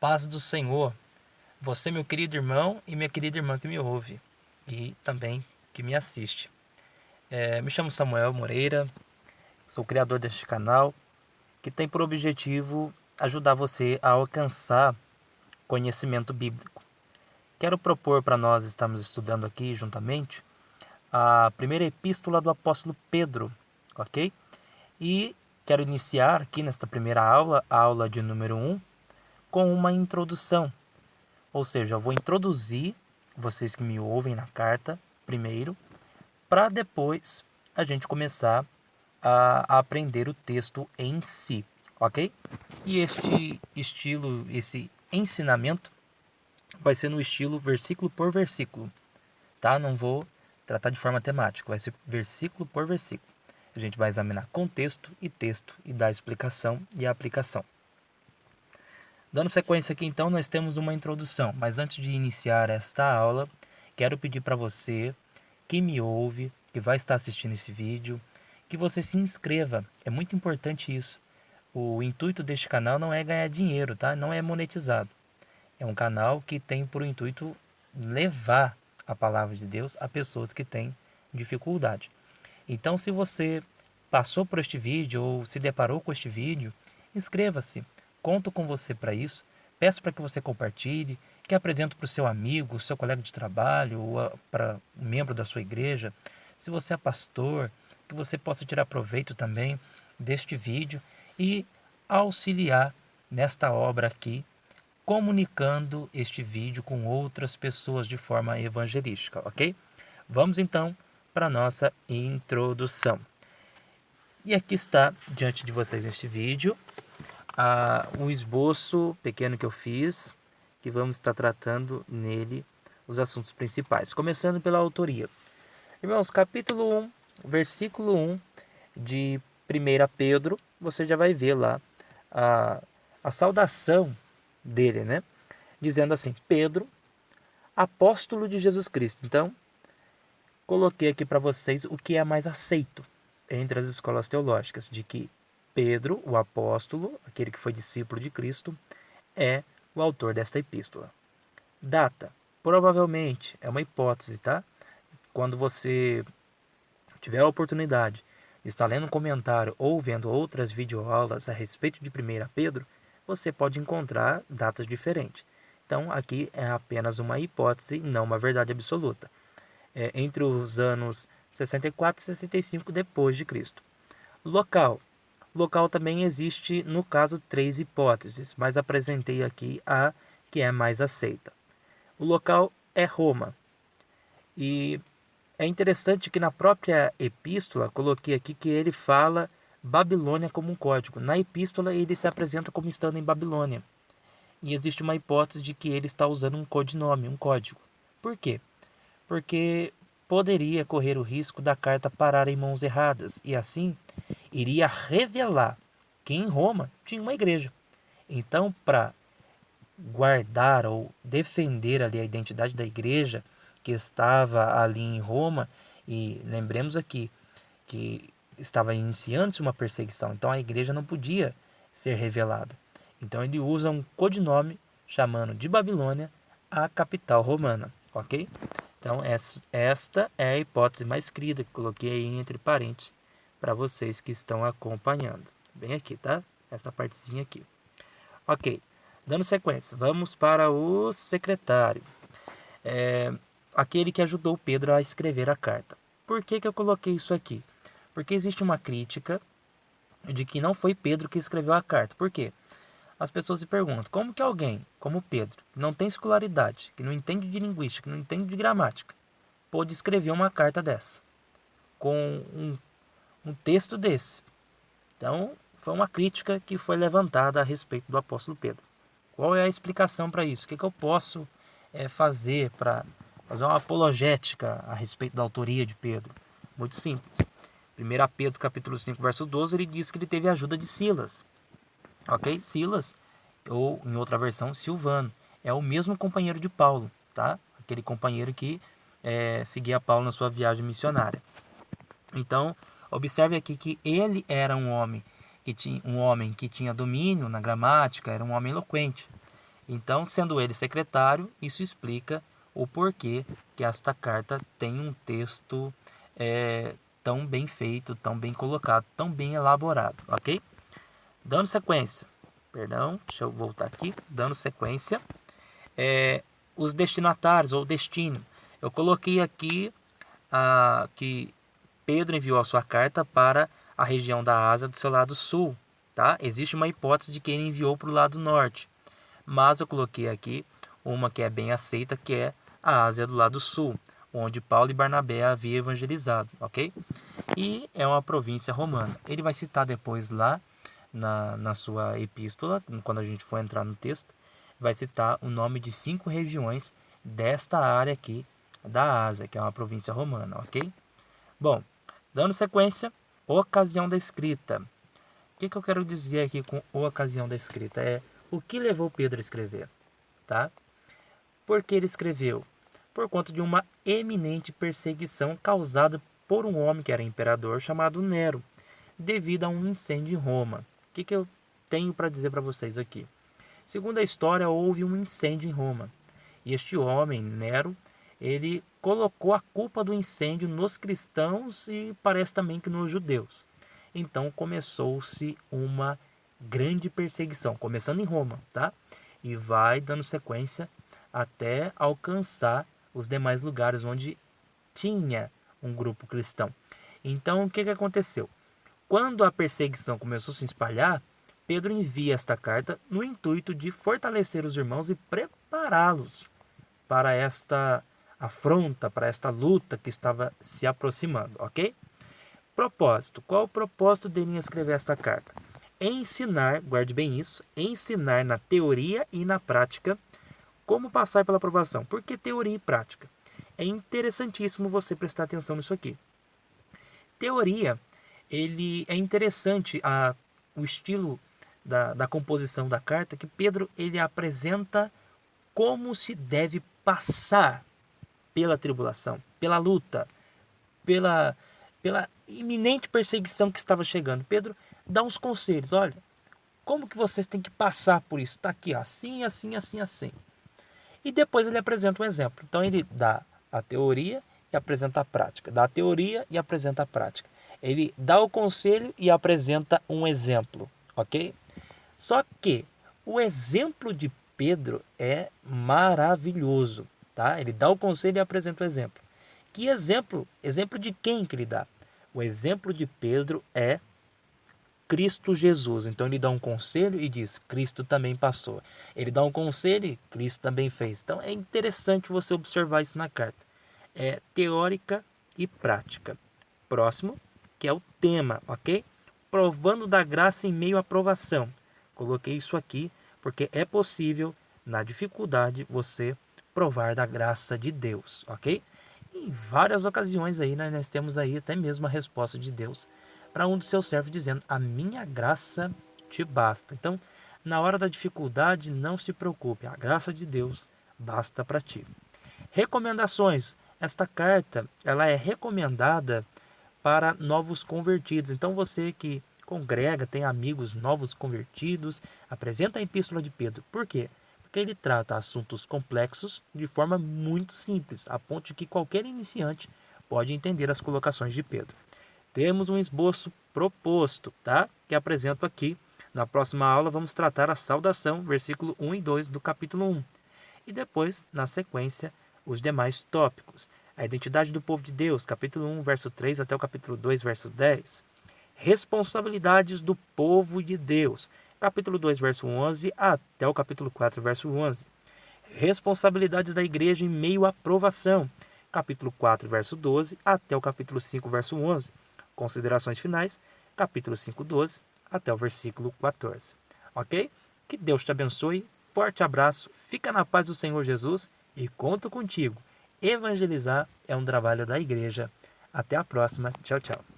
paz do Senhor, você, meu querido irmão e minha querida irmã que me ouve e também que me assiste. Me chamo Samuel Moreira, sou o criador deste canal que tem por objetivo ajudar você a alcançar conhecimento bíblico. Quero propor para nós estarmos estudando aqui juntamente a primeira epístola do apóstolo Pedro, ok? E quero iniciar aqui nesta primeira aula, a aula de número 1, com uma introdução. Ou seja, eu vou introduzir vocês que me ouvem na carta primeiro, para depois a gente começar a aprender o texto em si, ok? E este estilo, esse ensinamento vai ser no estilo versículo por versículo, tá? Não vou tratar de forma temática, vai ser versículo por versículo. A gente vai examinar contexto e texto e dar a explicação e a aplicação. Dando sequência aqui, então, nós temos uma introdução, mas antes de iniciar esta aula, quero pedir para você que me ouve, que vai estar assistindo esse vídeo, que você se inscreva. É muito importante isso. O intuito deste canal não é ganhar dinheiro, tá? Não é monetizado. É um canal que tem por intuito levar a palavra de Deus a pessoas que têm dificuldade. Então, se você passou por este vídeo ou se deparou com este vídeo, inscreva-se. Conto com você para isso. Peço para que você compartilhe, que apresente para o seu amigo, seu colega de trabalho ou para um membro da sua igreja. Se você é pastor, que você possa tirar proveito também deste vídeo e auxiliar nesta obra aqui, comunicando este vídeo com outras pessoas de forma evangelística, ok? Vamos então para a nossa introdução. E aqui está, diante de vocês neste vídeo, um esboço pequeno que eu fiz, que vamos estar tratando nele os assuntos principais. Começando pela autoria. Irmãos, capítulo 1, versículo 1 de 1 Pedro, você já vai ver lá a saudação dele, né? Dizendo assim, Pedro, apóstolo de Jesus Cristo. Então, coloquei aqui para vocês o que é mais aceito entre as escolas teológicas, de que Pedro, o apóstolo, aquele que foi discípulo de Cristo, é o autor desta epístola. Data, provavelmente, é uma hipótese, tá? Quando você tiver a oportunidade de estar lendo um comentário ou vendo outras videoaulas a respeito de 1 Pedro, você pode encontrar datas diferentes. Então, aqui é apenas uma hipótese, não uma verdade absoluta. Entre os anos 64 e 65 depois de Cristo. Local. Local também existe, no caso, 3 hipóteses, mas apresentei aqui a que é mais aceita. O local é Roma. E é interessante que na própria epístola, coloquei aqui que ele fala Babilônia como um código. Na epístola, ele se apresenta como estando em Babilônia. E existe uma hipótese de que ele está usando um codinome, um código. Por quê? Porque poderia correr o risco da carta parar em mãos erradas e assim iria revelar que em Roma tinha uma igreja. Então, para guardar ou defender ali a identidade da igreja que estava ali em Roma, e lembremos aqui que estava iniciando-se uma perseguição, então a igreja não podia ser revelada. Então ele usa um codinome chamando de Babilônia a capital romana, ok? Então esta é a hipótese mais crida que coloquei aí entre parênteses para vocês que estão acompanhando. Bem aqui, tá? Essa partezinha aqui. Ok, dando sequência, vamos para o secretário. Aquele que ajudou Pedro a escrever a carta. Por que eu coloquei isso aqui? Porque existe uma crítica de que não foi Pedro que escreveu a carta. Por quê? As pessoas se perguntam, como que alguém como Pedro, que não tem escolaridade, que não entende de linguística, que não entende de gramática, pôde escrever uma carta dessa, com um texto desse? Então, foi uma crítica que foi levantada a respeito do apóstolo Pedro. Qual é a explicação para isso? O que eu posso fazer para fazer uma apologética a respeito da autoria de Pedro? Muito simples. 1 Pedro capítulo 5, verso 12, ele diz que ele teve a ajuda de Silas. Ok? Silas, ou em outra versão, Silvano, é o mesmo companheiro de Paulo, tá? Aquele companheiro que seguia Paulo na sua viagem missionária. Então, observe aqui que ele era um homem que tinha domínio na gramática, era um homem eloquente. Então, sendo ele secretário, isso explica o porquê que esta carta tem um texto tão bem feito, tão bem colocado, tão bem elaborado, ok? Dando sequência, perdão, deixa eu voltar aqui, dando sequência, os destinatários ou destino. Eu coloquei aqui que Pedro enviou a sua carta para a região da Ásia do seu lado sul, tá? Existe uma hipótese de que ele enviou para o lado norte, mas eu coloquei aqui uma que é bem aceita, que é a Ásia do lado sul, onde Paulo e Barnabé haviam evangelizado, ok? E é uma província romana. Ele vai citar depois lá na sua epístola, quando a gente for entrar no texto, vai citar o nome de 5 regiões desta área aqui da Ásia, que é uma província romana, ok? Bom, dando sequência, ocasião da escrita. O que eu quero dizer aqui com ocasião da escrita? É o que levou Pedro a escrever, tá? Por que ele escreveu? Por conta de uma eminente perseguição causada por um homem que era imperador chamado Nero, devido a um incêndio em Roma. O que eu tenho para dizer para vocês aqui? Segundo a história, houve um incêndio em Roma. E este homem, Nero, ele colocou a culpa do incêndio nos cristãos e parece também que nos judeus. Então começou-se uma grande perseguição, começando em Roma, tá? E vai dando sequência até alcançar os demais lugares onde tinha um grupo cristão. Então o que aconteceu? Quando a perseguição começou a se espalhar, Pedro envia esta carta no intuito de fortalecer os irmãos e prepará-los para esta afronta, para esta luta que estava se aproximando, ok? Propósito. Qual o propósito dele em escrever esta carta? Ensinar, guarde bem isso, ensinar na teoria e na prática como passar pela aprovação. Por que teoria e prática? É interessantíssimo você prestar atenção nisso aqui. Teoria, ele é interessante o estilo da composição da carta, que Pedro ele apresenta como se deve passar pela tribulação, pela luta, pela iminente perseguição que estava chegando. Pedro dá uns conselhos, olha, como que vocês têm que passar por isso? Está aqui, ó, assim, assim, assim, assim. E depois ele apresenta um exemplo. Então ele dá a teoria e apresenta a prática. Dá a teoria e apresenta a prática. Ele dá o conselho e apresenta um exemplo, ok? Só que o exemplo de Pedro é maravilhoso, tá? Ele dá o conselho e apresenta o exemplo. Que exemplo? Exemplo de quem que ele dá? O exemplo de Pedro é Cristo Jesus. Então ele dá um conselho e diz: Cristo também passou. Ele dá um conselho e Cristo também fez. Então é interessante você observar isso na carta. É teórica e prática. Próximo, que é o tema, ok? Provando da graça em meio à provação. Coloquei isso aqui porque é possível, na dificuldade, você provar da graça de Deus, ok? Em várias ocasiões aí, nós temos aí até mesmo a resposta de Deus para um dos seus servos dizendo: a minha graça te basta. Então, na hora da dificuldade, não se preocupe, a graça de Deus basta para ti. Recomendações. Esta carta ela é recomendada para novos convertidos. Então, você que congrega, tem amigos novos convertidos, apresenta a epístola de Pedro. Por quê? Porque ele trata assuntos complexos de forma muito simples, a ponto de que qualquer iniciante pode entender as colocações de Pedro. Temos um esboço proposto, tá? Que apresento aqui. Na próxima aula vamos tratar a saudação, versículo 1 e 2 do capítulo 1. E depois, na sequência, os demais tópicos. A identidade do povo de Deus, capítulo 1, verso 3 até o capítulo 2, verso 10. Responsabilidades do povo de Deus, capítulo 2, verso 11 até o capítulo 4, verso 11. Responsabilidades da igreja em meio à provação, capítulo 4, verso 12 até o capítulo 5, verso 11. Considerações finais, capítulo 5, 12 até o versículo 14. Ok? Que Deus te abençoe, forte abraço, fica na paz do Senhor Jesus e conto contigo. Evangelizar é um trabalho da igreja. Até a próxima. Tchau, tchau.